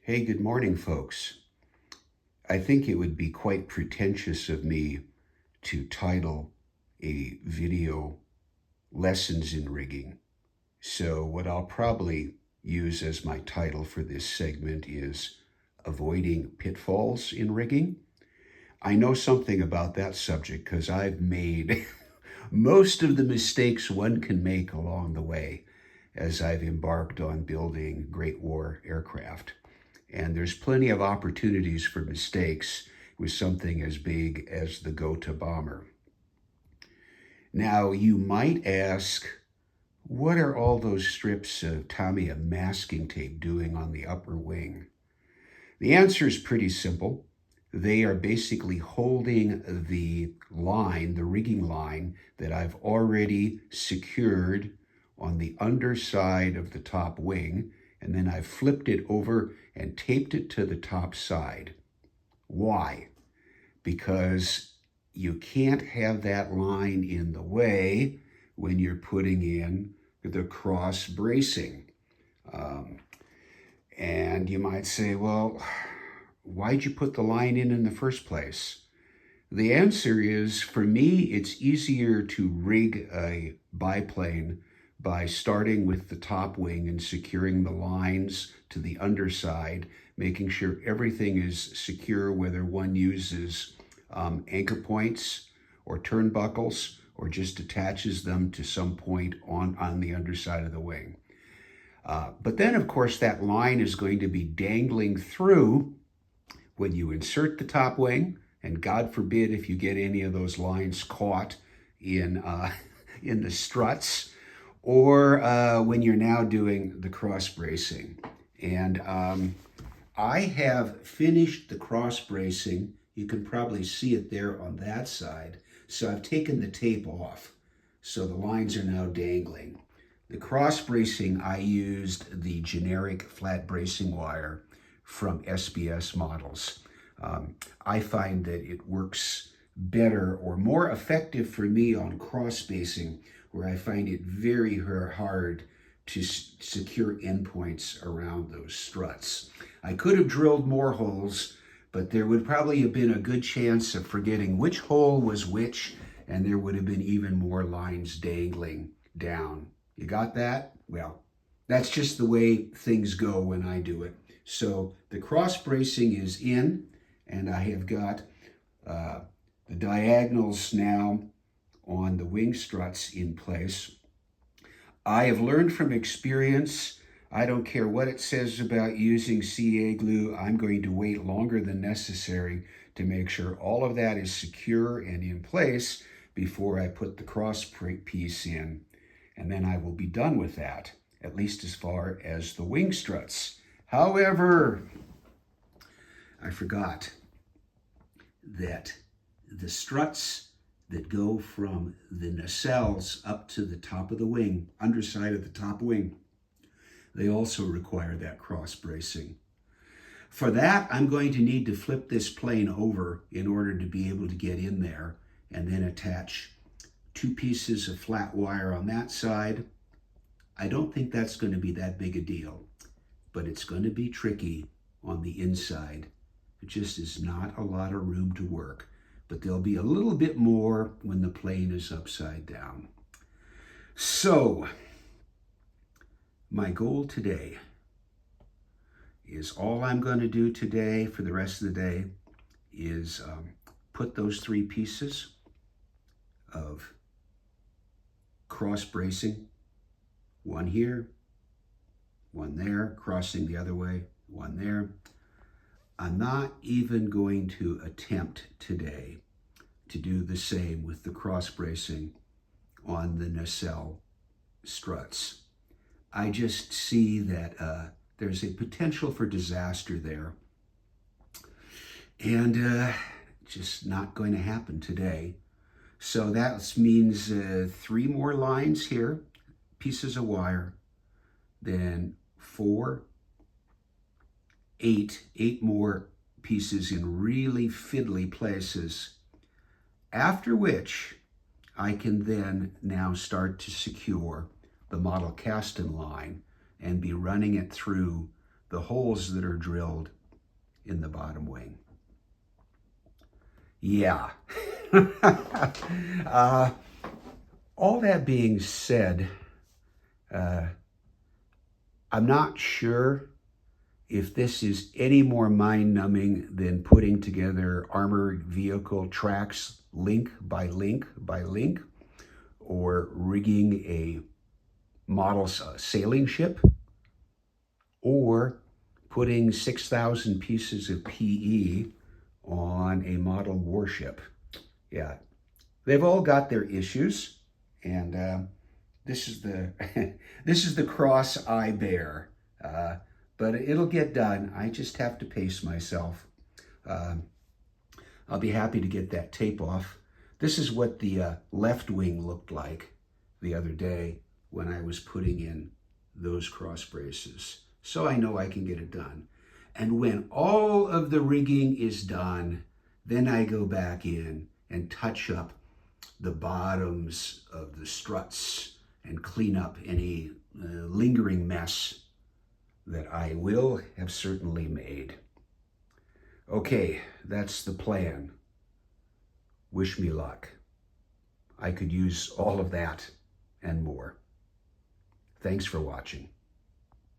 Hey, good morning, folks. I think it would be quite pretentious of me to title a video Lessons in Rigging. So, what I'll probably use as my title for this segment is Avoiding Pitfalls in Rigging. I know something about that subject because I've made most of the mistakes one can make along the way as I've embarked on building Great War aircraft. And there's plenty of opportunities for mistakes with something as big as the Gotha bomber. Now, you might ask, what are all those strips of Tamiya masking tape doing on the upper wing? The answer is pretty simple. They are basically holding the line, the rigging line, that I've already secured on the underside of the top wing, and then I've flipped it over and taped it to the top side. Why? Because you can't have that line in the way when you're putting in the cross bracing. And you might say, well, why'd you put the line in the first place? The answer is, for me, it's easier to rig a biplane by starting with the top wing and securing the lines to the underside, making sure everything is secure, whether one uses anchor points or turnbuckles or just attaches them to some point on the underside of the wing. But then, of course, that line is going to be dangling through when you insert the top wing, and God forbid if you get any of those lines caught in the struts, or when you're now doing the cross bracing. And I have finished the cross bracing. You can probably see it there on that side. So I've taken the tape off. So the lines are now dangling. The cross bracing, I used the generic flat bracing wire from SBS models. I find that it works better or more effective for me on cross bracing, where I find it very hard to secure endpoints around those struts. I could have drilled more holes, but there would probably have been a good chance of forgetting which hole was which, and there would have been even more lines dangling down. You got that? Well, that's just the way things go when I do it. So the cross bracing is in, and I have got the diagonals now on the wing struts in place. I have learned from experience, I don't care what it says about using CA glue, I'm going to wait longer than necessary to make sure all of that is secure and in place before I put the cross piece in. And then I will be done with that, at least as far as the wing struts. However, I forgot that the struts that go from the nacelles up to the top of the wing, underside of the top wing, they also require that cross bracing. For that, I'm going to need to flip this plane over in order to be able to get in there and then attach two pieces of flat wire on that side. I don't think that's going to be that big a deal, but it's going to be tricky on the inside. It just is not a lot of room to work, but there'll be a little bit more when the plane is upside down. So, my goal today is, all I'm going to do today for the rest of the day is put those three pieces of cross bracing, one here, one there, crossing the other way, one there. I'm not even going to attempt today to do the same with the cross bracing on the nacelle struts. I just see that there's a potential for disaster there, and just not going to happen today. So that means 3 more lines here, pieces of wire, then 8 more pieces in really fiddly places, after which I can then now start to secure the model cast-in line and be running it through the holes that are drilled in the bottom wing. Yeah. All that being said, I'm not sure if this is any more mind-numbing than putting together armored vehicle tracks link by link by link, or rigging a model sailing ship, or putting 6,000 pieces of PE on a model warship. Yeah, they've all got their issues, and this is the this is the cross I bear. But it'll get done. I just have to pace myself. I'll be happy to get that tape off. This is what the left wing looked like the other day when I was putting in those cross braces. So I know I can get it done. And when all of the rigging is done, then I go back in and touch up the bottoms of the struts and clean up any lingering mess that I will have certainly made. Okay, that's the plan. Wish me luck. I could use all of that and more. Thanks for watching.